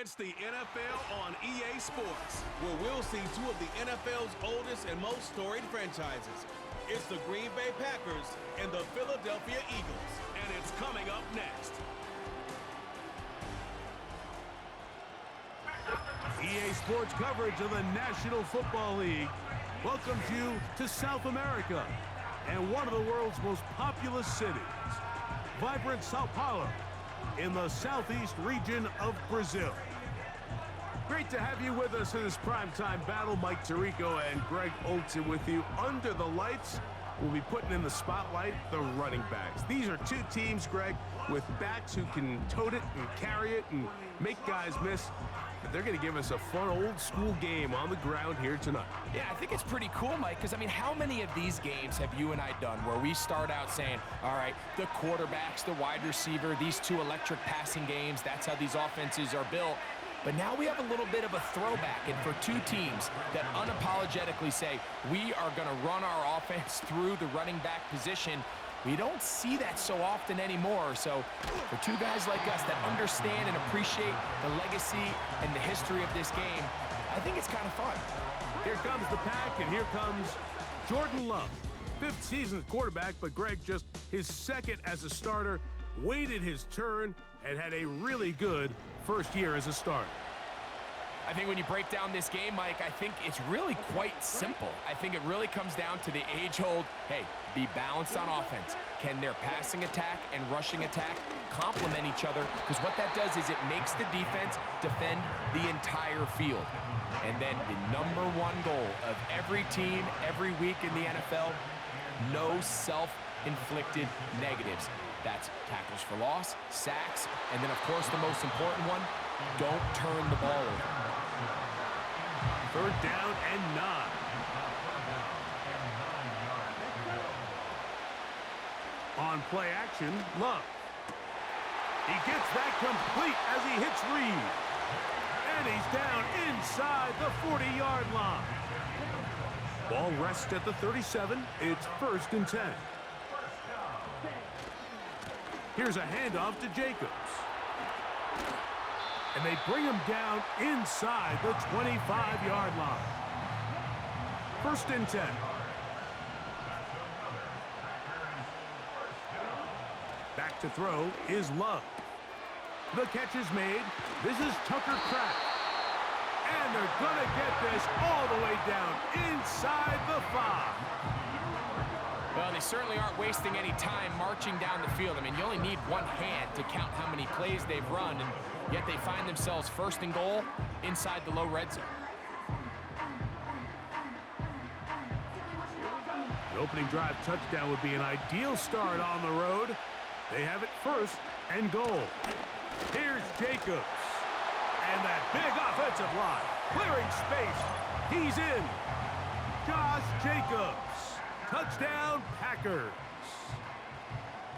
It's the NFL on EA Sports, where we'll see two of the NFL's oldest and most storied franchises. It's the Green Bay Packers and the Philadelphia Eagles, and it's coming up next. EA Sports coverage of the National Football League welcomes you to South America and one of the world's most populous cities, vibrant Sao Paulo in the southeast region of Brazil. Great to have you with us in this primetime battle. Mike Tirico and Greg Olson with you. Under the lights, we'll be putting in the spotlight the running backs. These are two teams, Greg, with backs who can tote it and carry it and make guys miss. They're going to give us a fun old-school game on the ground here tonight. Yeah, I think it's pretty cool, Mike, because, I mean, how many of these games have you and I done where we start out saying, all right, the quarterbacks, the wide receiver, these two electric passing games, that's how these offenses are built. But now we have a little bit of a throwback, and for two teams that unapologetically say, we are going to run our offense through the running back position, we don't see that so often anymore. So for two guys like us that understand and appreciate the legacy and the history of this game, I think it's kind of fun. Here comes the pack, and here comes Jordan Love. Fifth season quarterback, but Greg just his second as a starter, waited his turn, and had a really good first year as a starter. I think when you break down this game, Mike, I think it's really quite simple. I think it really comes down to the age-old, hey, be balanced on offense. Can their passing attack and rushing attack complement each other? Because what that does is it makes the defense defend the entire field. And then the number one goal of every team, every week in the NFL, no self-inflicted negatives. That's tackles for loss, sacks, and then, of course, the most important one, don't turn the ball over. Third down and 9. On play action, Love. He gets that complete as he hits Reed. And he's down inside the 40-yard line. Ball rests at the 37. It's 1st and 10. Here's a handoff to Jacobs. And they bring him down inside the 25-yard line. 1st and 10. Back to throw is Love. The catch is made. This is Tucker Kraft. And they're going to get this all the way down inside the 5. Well, they certainly aren't wasting any time marching down the field. I mean, you only need one hand to count how many plays they've run, and yet they find themselves 1st and goal inside the low red zone. The opening drive touchdown would be an ideal start on the road. They have it 1st and goal. Here's Jacobs. And that big offensive line, clearing space. He's in. Josh Jacobs. Touchdown, Packers.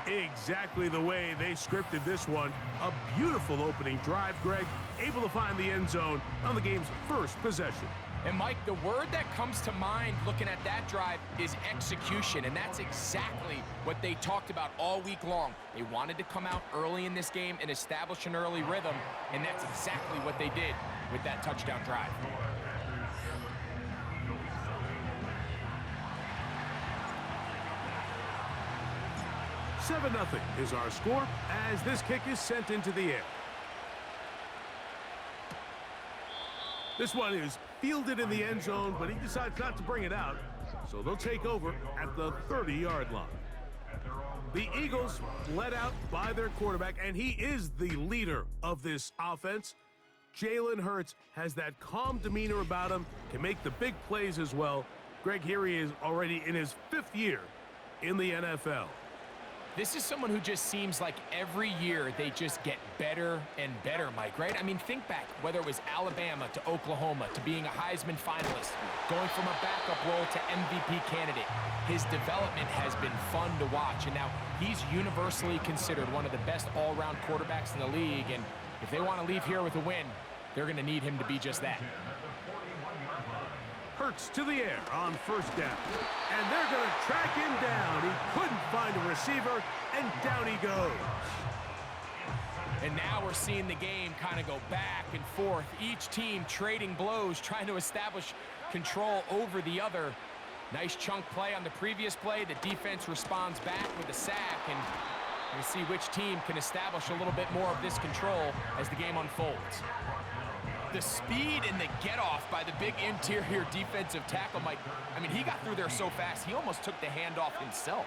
Exactly the way they scripted this one. A beautiful opening drive, Greg. Able to find the end zone on the game's first possession. And, Mike, the word that comes to mind looking at that drive is execution, and that's exactly what they talked about all week long. They wanted to come out early in this game and establish an early rhythm, and that's exactly what they did with that touchdown drive. 7-0 is our score as this kick is sent into the air. This one is fielded in the end zone, but he decides not to bring it out, so they'll take over at the 30-yard line. The Eagles led out by their quarterback, and he is the leader of this offense. Jalen Hurts has that calm demeanor about him, can make the big plays as well. Greg, here he is already in his 5th year in the NFL. This is someone who just seems like every year they just get better and better, Mike, right? I mean, think back, whether it was Alabama to Oklahoma to being a Heisman finalist, going from a backup role to MVP candidate. His development has been fun to watch, and now he's universally considered one of the best all-around quarterbacks in the league, and if they want to leave here with a win, they're going to need him to be just that. Hurts to the air on 1st down. And they're going to track him down. He couldn't find a receiver, and down he goes. And now we're seeing the game kind of go back and forth. Each team trading blows, trying to establish control over the other. Nice chunk play on the previous play. The defense responds back with a sack, and we'll see which team can establish a little bit more of this control as the game unfolds. The speed and the get-off by the big interior defensive tackle, Mike. I mean, he got through there so fast, he almost took the handoff himself.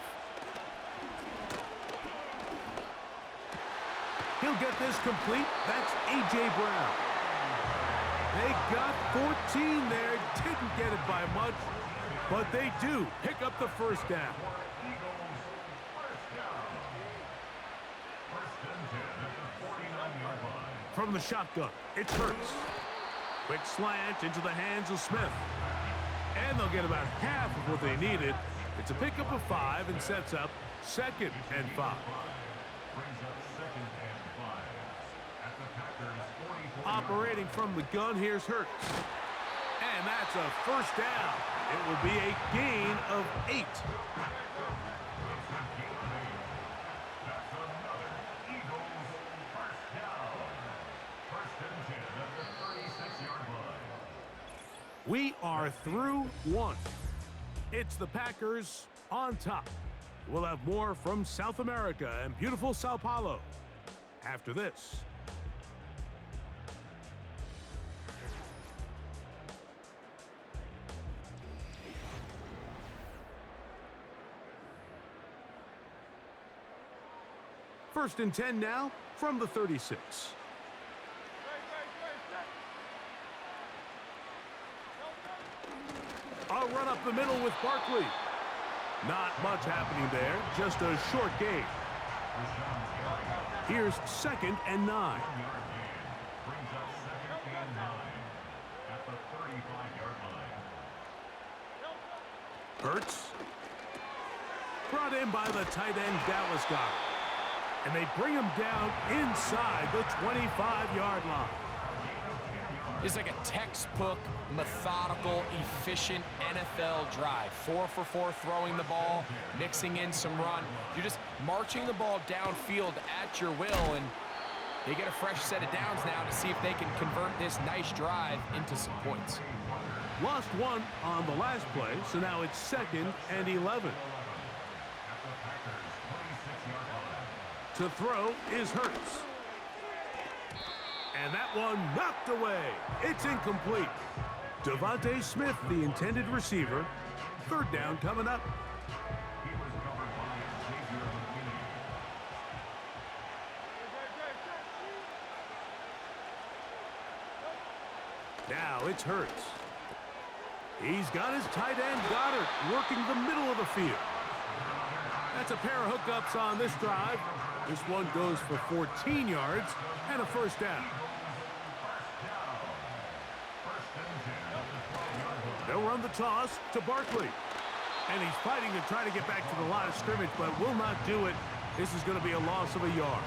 He'll get this complete. That's A.J. Brown. They got 14 there. Didn't get it by much, but they do pick up the first down. From the shotgun, it's Hurts. Quick slant into the hands of Smith. And they'll get about half of what they needed. It's a pickup of 5 and sets up 2nd and 5. Operating from the gun, here's Hurts. And that's a first down. It will be a gain of 8. We are through 1. It's the Packers on top. We'll have more from South America and beautiful Sao Paulo after this. First and 10 now from the 36. A run up the middle with Barkley. Not much happening there, just a short gain. Here's 2nd and 9. Hurts. Brought in by the tight end Dallas Goedert. And they bring him down inside the 25-yard line. It's like a textbook, methodical, efficient NFL drive. 4 for 4 throwing the ball, mixing in some run. You're just marching the ball downfield at your will, and they get a fresh set of downs now to see if they can convert this nice drive into some points. Lost 1 on the last play, so now it's 2nd and 11. To throw is Hurts. And that one knocked away. It's incomplete. Devontae Smith, the intended receiver. 3rd down coming up. Now it's Hurts. He's got his tight end Goedert working the middle of the field. That's a pair of hookups on this drive. This one goes for 14 yards and a first down. They'll run the toss to Barkley. And he's fighting to try to get back to the line of scrimmage, but will not do it. This is going to be a loss of a yard.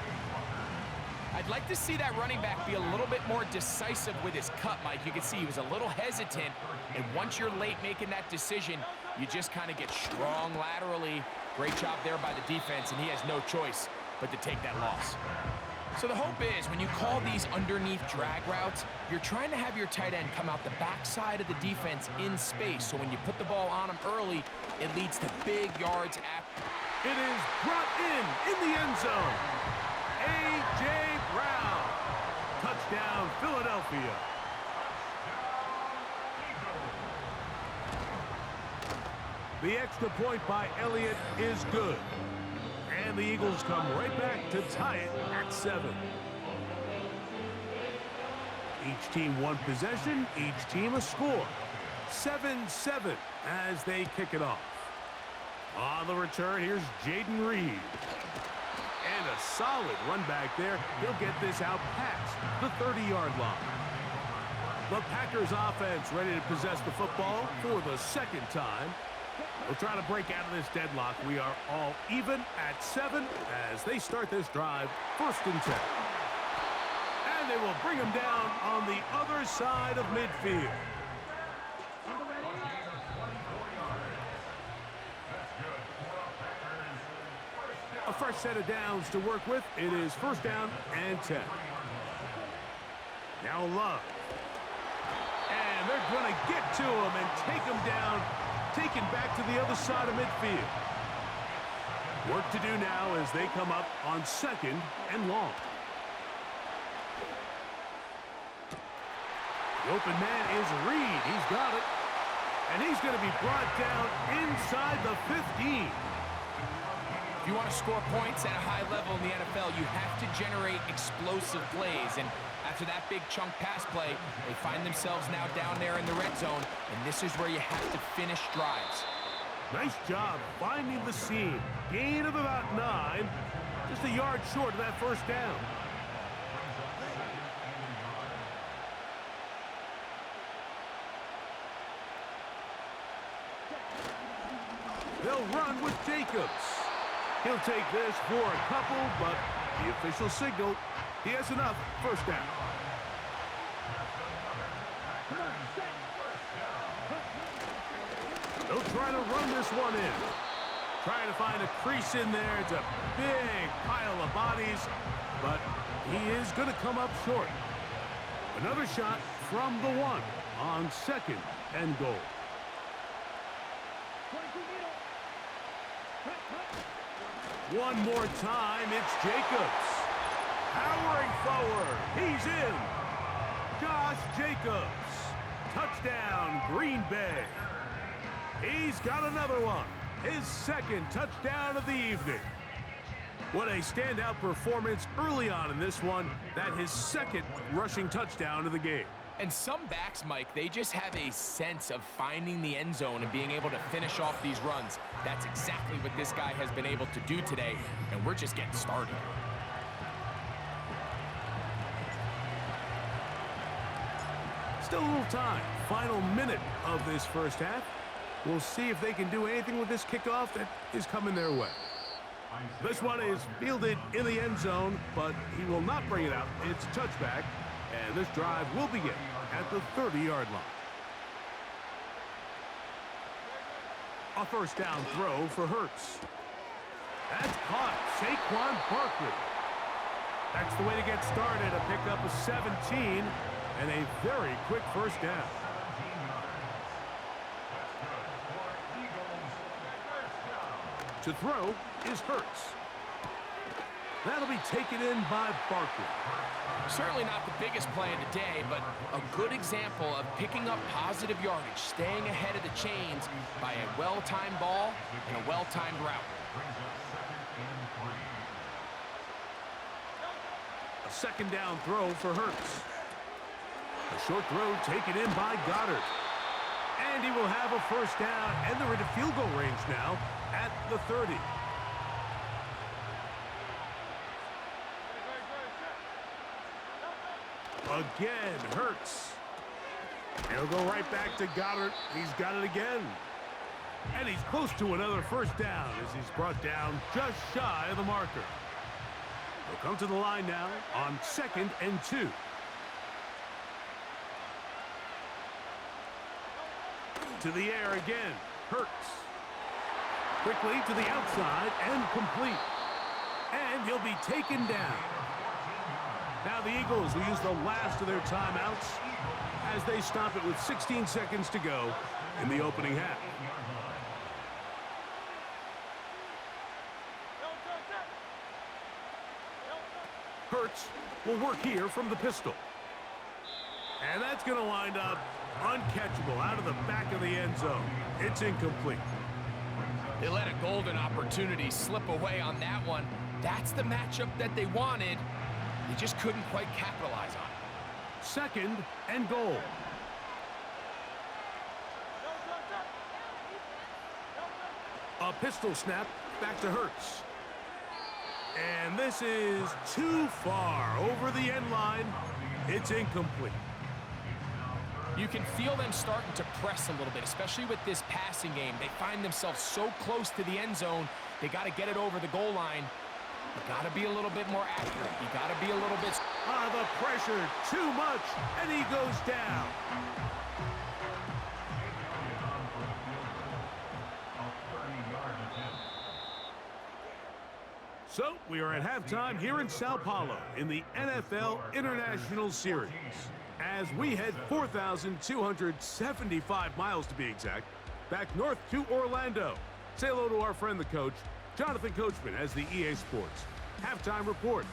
I'd like to see that running back be a little bit more decisive with his cut, Mike. You can see he was a little hesitant, and once you're late making that decision, you just kind of get strong laterally. Great job there by the defense, and he has no choice but to take that loss. So the hope is when you call these underneath drag routes, you're trying to have your tight end come out the backside of the defense in space. So when you put the ball on him early, it leads to big yards after. It is brought in the end zone. A.J. Brown. Touchdown, Philadelphia. The extra point by Elliott is good. And the Eagles come right back to tie it at 7. Each team 1 possession, each team a score. 7-7 as they kick it off. On the return, here's Jaden Reed. And a solid run back there. He'll get this out past the 30-yard line. The Packers offense ready to possess the football for the 2nd time. We'll try to break out of this deadlock. We are all even at 7 as they start this drive, 1st and 10. And they will bring him down on the other side of midfield. A Fresh set of downs to work with. It is first down and 10. Now Love. And they're going to get to him and take him down, taken back to the other side of midfield. Work to do now as they come up on second and long. The open man is Reed. He's got it. And he's going to be brought down inside the 15. If you want to score points at a high level in the NFL, you have to generate explosive plays. And after that big chunk pass play, they find themselves now down there in the red zone. And this is where you have to finish drives. Nice job finding the seam. Gain of about 9. Just a yard short of that first down. They'll run with Jacobs. He'll take this for a couple, but the official signal, he has enough. First down. They'll try to run this one in. Trying to find a crease in there. It's a big pile of bodies, but he is going to come up short. Another shot from the 1 on second and goal. One more time, it's Jacobs. Powering forward, he's in. Josh Jacobs. Touchdown, Green Bay. He's got another one. His second touchdown of the evening. What a standout performance early on in this one. That his second rushing touchdown of the game. And some backs, Mike, they just have a sense of finding the end zone and being able to finish off these runs. That's exactly what this guy has been able to do today, and we're just getting started. Still a little time. Final minute of this first half. We'll see if they can do anything with this kickoff that is coming their way. This one is fielded in the end zone, but he will not bring it out. It's touchback, and this drive will begin at the 30-yard line. A first down throw for Hurts. That's caught. Saquon Barkley. That's the way to get started. A pickup of 17 and a very quick first down. To throw is Hurts. That'll be taken in by Barkley. Certainly not the biggest play of the day, but a good example of picking up positive yardage, staying ahead of the chains by a well-timed ball and a well-timed route. A second down throw for Hurts. A short throw taken in by Goddard. And he will have a first down, and they're into field goal range now at the 30. Again, Hurts. He'll go right back to Goddard. He's got it again. And he's close to another first down as he's brought down just shy of the marker. He'll come to the line now on 2nd and 2. To the air again, Hurts. Quickly to the outside and complete. And he'll be taken down. Now the Eagles will use the last of their timeouts as they stop it with 16 seconds to go in the opening half. Hurts will work here from the pistol. And that's going to wind up uncatchable out of the back of the end zone. It's incomplete. They let a golden opportunity slip away on that one. That's the matchup that they wanted. They just couldn't quite capitalize on it. 2nd and goal. A pistol snap back to Hurts. And this is too far over the end line. It's incomplete. You can feel them starting to press a little bit, especially with this passing game. They find themselves so close to the end zone. They got to get it over the goal line. You got to be a little bit more accurate. You got to be a little bit... The pressure, too much, and he goes down. So, we are at halftime here in Sao Paulo in the NFL International Series. As we head 4,275 miles to be exact, back north to Orlando. Say hello to our friend, the coach, Jonathan Coachman, as the EA Sports Halftime Report.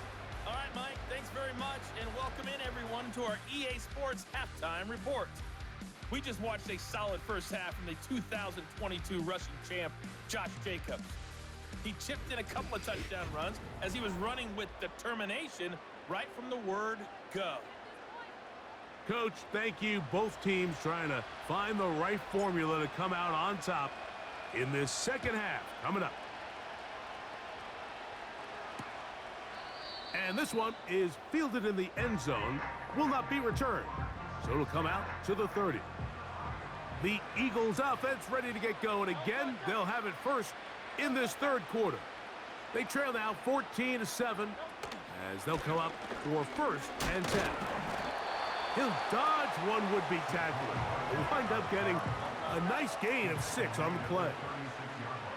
All right, Mike, thanks very much, and welcome in, everyone, to our EA Sports Halftime Report. We just watched a solid first half from the 2022 rushing champ, Josh Jacobs. He chipped in a couple of touchdown runs as he was running with determination right from the word go. Coach, thank you. Both teams trying to find the right formula to come out on top in this second half. Coming up. And this one is fielded in the end zone. Will not be returned. So it'll come out to the 30. The Eagles offense ready to get going again. They'll have it first in this third quarter. They trail now 14-7 as they'll come up for first and 10. He'll dodge one would-be tackler. He'll wind up getting a nice gain of 6 on the play.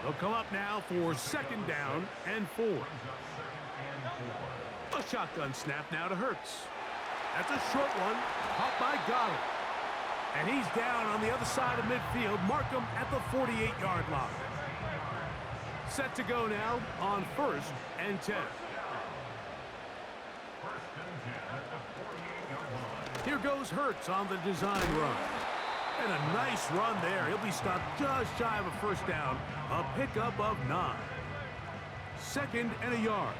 They'll come up now for second down and 4. A shotgun snap now to Hurts. That's a short one, caught by Goddard. And he's down on the other side of midfield. Mark him at the 48-yard line. Set to go now on first and 10. Here goes Hurts on the design run. And a nice run there. He'll be stopped just shy of a first down. A pickup of 9. Second and a yard.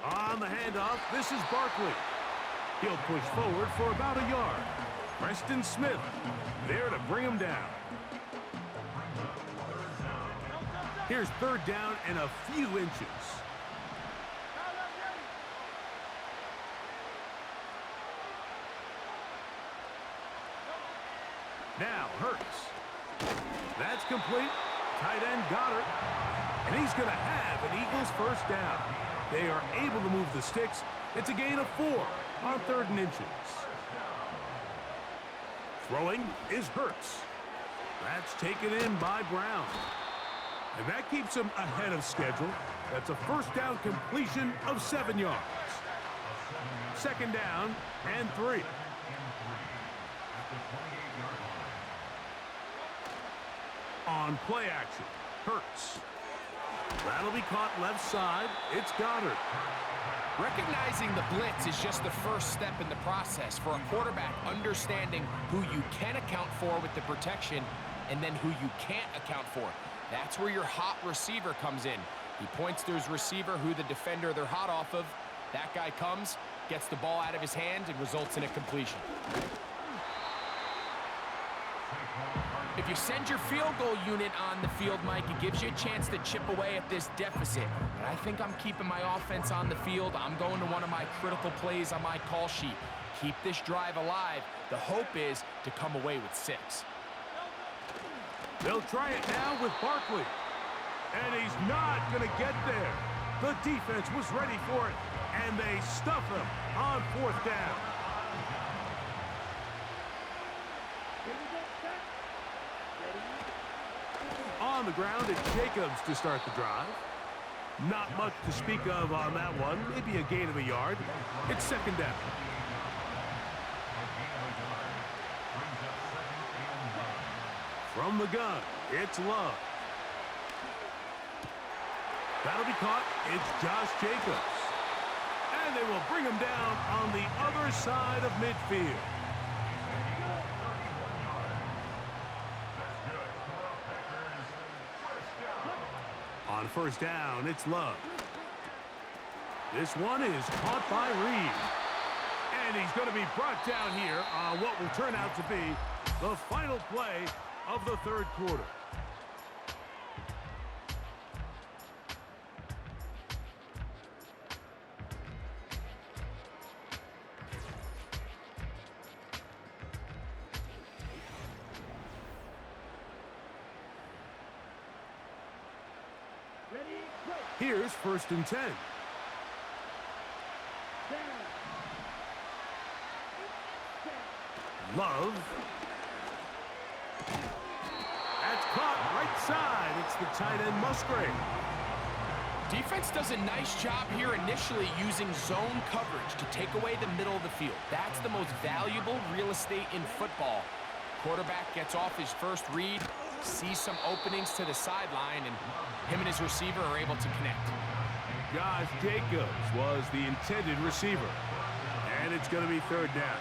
On the handoff, this is Barkley. He'll push forward for about a yard. Preston Smith there to bring him down. Here's third down and a few inches. Now Hurts. That's complete. Tight end Goddard. And he's going to have an Eagles first down. They are able to move the sticks. It's a gain of 4 on 3rd and inches. Throwing is Hurts. That's taken in by Brown. And that keeps him ahead of schedule. That's a first down completion of 7 yards. Second down and 3. On play action, Hurts. That'll be caught left side. It's Goddard. Recognizing the blitz is just the first step in the process for a quarterback understanding who you can account for with the protection and then who you can't account for. That's where your hot receiver comes in. He points to his receiver who the defender they're hot off of. That guy comes, gets the ball out of his hand, and results in a completion. If you send your field goal unit on the field, Mike, it gives you a chance to chip away at this deficit. But I think I'm keeping my offense on the field. I'm going to one of my critical plays on my call sheet. Keep this drive alive. The hope is to come away with 6. They'll try it now with Barkley. And he's not going to get there. The defense was ready for it, and they stuff him on 4th down. On the ground, it's Jacobs to start the drive. Not much to speak of on that one. Maybe a gain of a yard. It's second down. From the gun, it's Love. That'll be caught. It's Josh Jacobs. And they will bring him down on the other side of midfield. On first down, it's Love. This one is caught by Reed. And he's going to be brought down here on what will turn out to be the final play of the third quarter. Here's first and 10. Love inside. It's the tight end Musgrave. Defense does a nice job here initially using zone coverage to take away the middle of the field. That's the most valuable real estate in football. Quarterback gets off his first read, sees some openings to the sideline, and him and his receiver are able to connect. Josh Jacobs was the intended receiver. And it's going to be third down.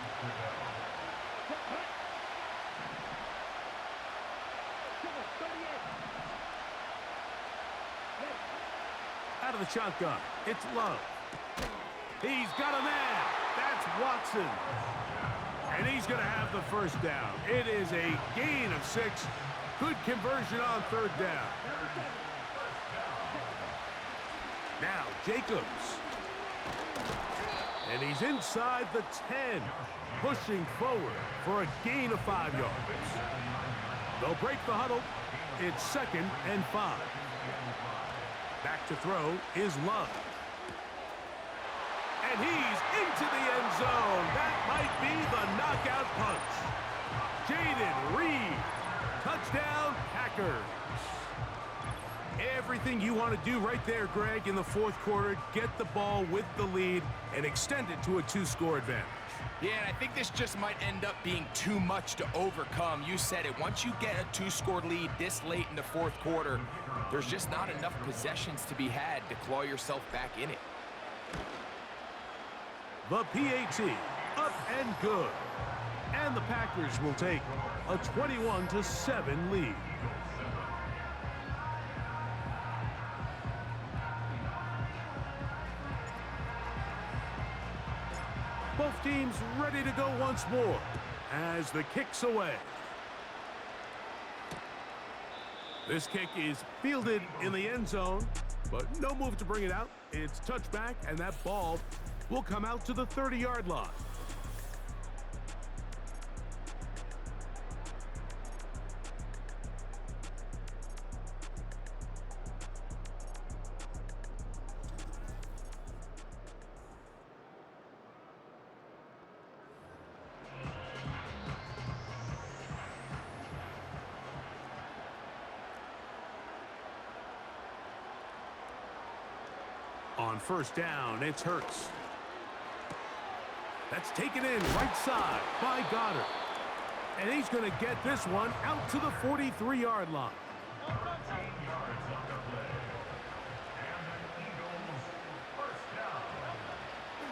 Out of the shotgun, it's Love. He's got a man. That's Watson. And he's going to have the first down. It is a gain of 6. Good conversion on third down. Now Jacobs. And he's inside the 10, pushing forward for a gain of 5 yards. They'll break the huddle. It's 2nd and 5. Back to throw is Love. And he's into the end zone. That might be the knockout punch. Jaden Reed. Touchdown, Packers. Everything you want to do right there, Greg, in the fourth quarter. Get the ball with the lead and extend it to a 2-score advantage. Yeah, and I think this just might end up being too much to overcome. You said it. Once you get a 2-score lead this late in the fourth quarter, there's just not enough possessions to be had to claw yourself back in it. The PAT, up and good. And the Packers will take a 21-7 lead. Both teams ready to go once more as the kick's away. This kick is fielded in the end zone, but no move to bring it out. It's touchback, and that ball will come out to the 30-yard line. On first down, it's Hurts. That's taken in right side by Goddard. And he's going to get this one out to the 43-yard line.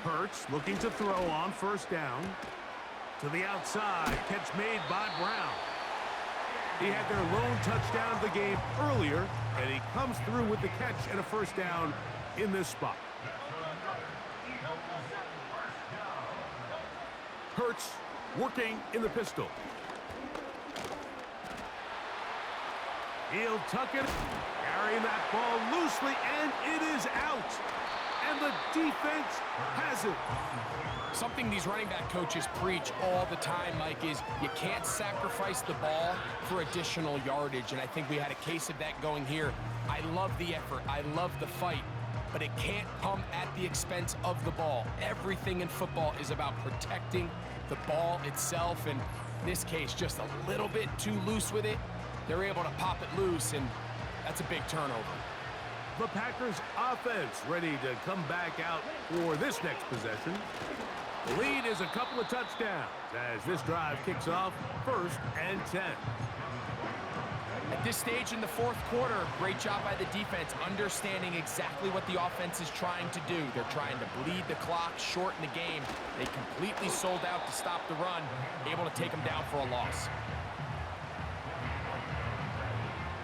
Hurts looking to throw on first down. To the outside, catch made by Brown. He had their lone touchdown of the game earlier, and he comes through with the catch and a first down in this spot. Hurts working in the pistol. He'll tuck it, carrying that ball loosely, and it is out. And the defense has it. Something these running back coaches preach all the time, Mike, is you can't sacrifice the ball for additional yardage. And I think we had a case of that going here. I love the effort. I love the fight. But it can't come at the expense of the ball. Everything in football is about protecting the ball itself. And in this case, just a little bit too loose with it. They're able to pop it loose, and that's a big turnover. The Packers offense ready to come back out for this next possession. The lead is a couple of touchdowns as this drive kicks off 1st and 10. At this stage in the fourth quarter, great job by the defense, understanding exactly what the offense is trying to do. They're trying to bleed the clock, shorten the game. They completely sold out to stop the run, able to take them down for a loss.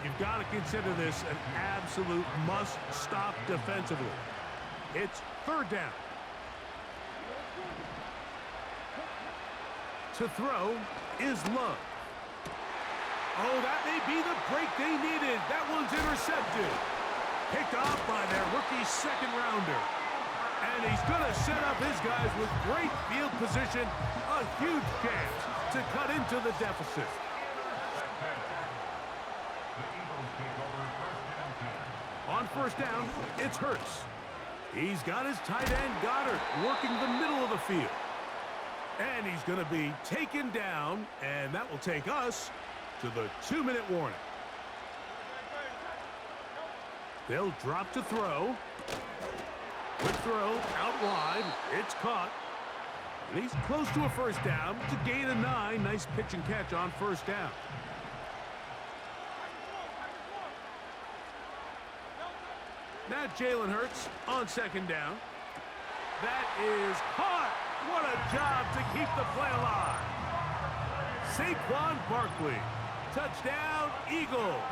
You've got to consider this an absolute must-stop defensively. It's 3rd down. To throw is Love. Oh, that may be the break they needed. That one's intercepted. Picked off by their rookie second-rounder. And he's going to set up his guys with great field position. A huge chance to cut into the deficit. On first down, it's Hurts. He's got his tight end Goddard working the middle of the field. And he's going to be taken down, and that will take us to the 2-minute warning. They'll drop to throw. Quick throw out wide. It's caught. And he's close to a first down. It's a gain of 9. Nice pitch and catch on first down. Now Jalen Hurts on second down. That is caught. What a job to keep the play alive. Saquon Barkley. Touchdown, Eagles.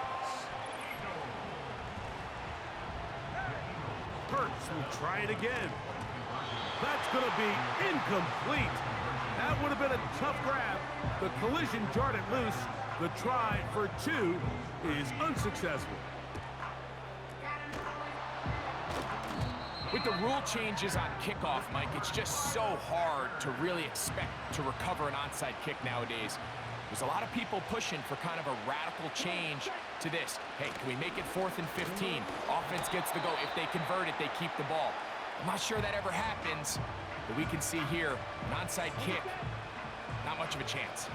Hurts will try it again. That's going to be incomplete. That would have been a tough grab. The collision jarred it loose. The try for 2 is unsuccessful. With the rule changes on kickoff, Mike, it's just so hard to really expect to recover an onside kick nowadays. There's a lot of people pushing for kind of a radical change to this. Hey, can we make it 4th and 15? Offense gets the go. If they convert it, they keep the ball. I'm not sure that ever happens, but we can see here an onside kick. Not much of a chance.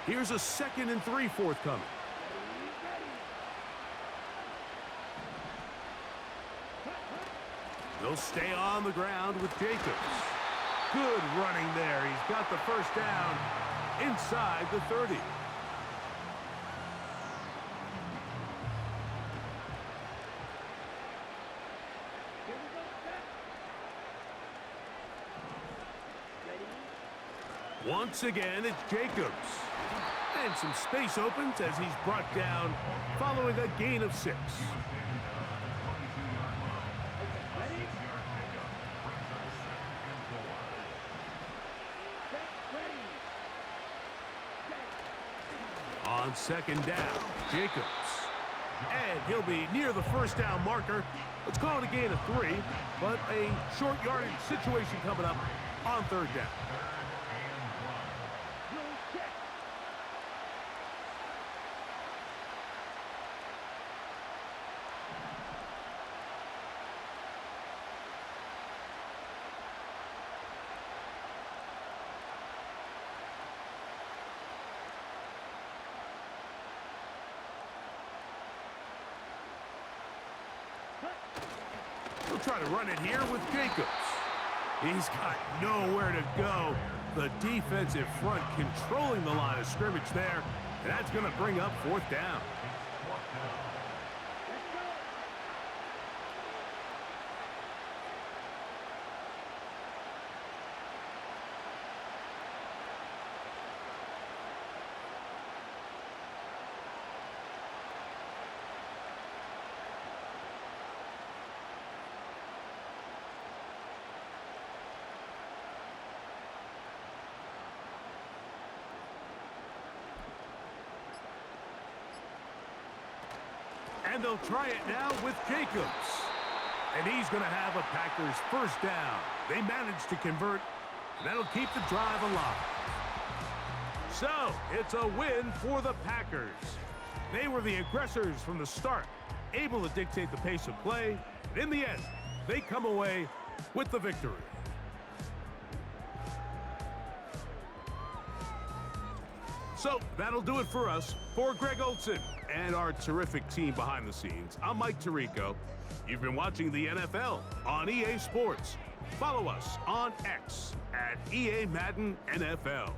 Here's a 2nd and 3 forthcoming. They'll stay on the ground with Jacobs. Good running there. He's got the first down inside the 30. Once again, it's Jacobs. And some space opens as he's brought down following a gain of 6. On second down, Jacobs. And he'll be near the first down marker. Let's call it a gain of 3, but a short yardage situation coming up on 3rd down. We'll try to run it here with Jacobs. He's got nowhere to go. The defensive front controlling the line of scrimmage there. And that's going to bring up 4th down. And they'll try it now with Jacobs. And he's going to have a Packers first down. They managed to convert. And that'll keep the drive alive. So, it's a win for the Packers. They were the aggressors from the start, able to dictate the pace of play. And in the end, they come away with the victory. So, that'll do it for us. For Greg Olson and our terrific team behind the scenes, I'm Mike Tirico. You've been watching the NFL on EA Sports. Follow us on X at EA Madden NFL.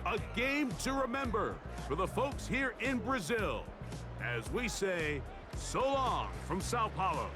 A game to remember for the folks here in Brazil as we say so long from Sao Paulo.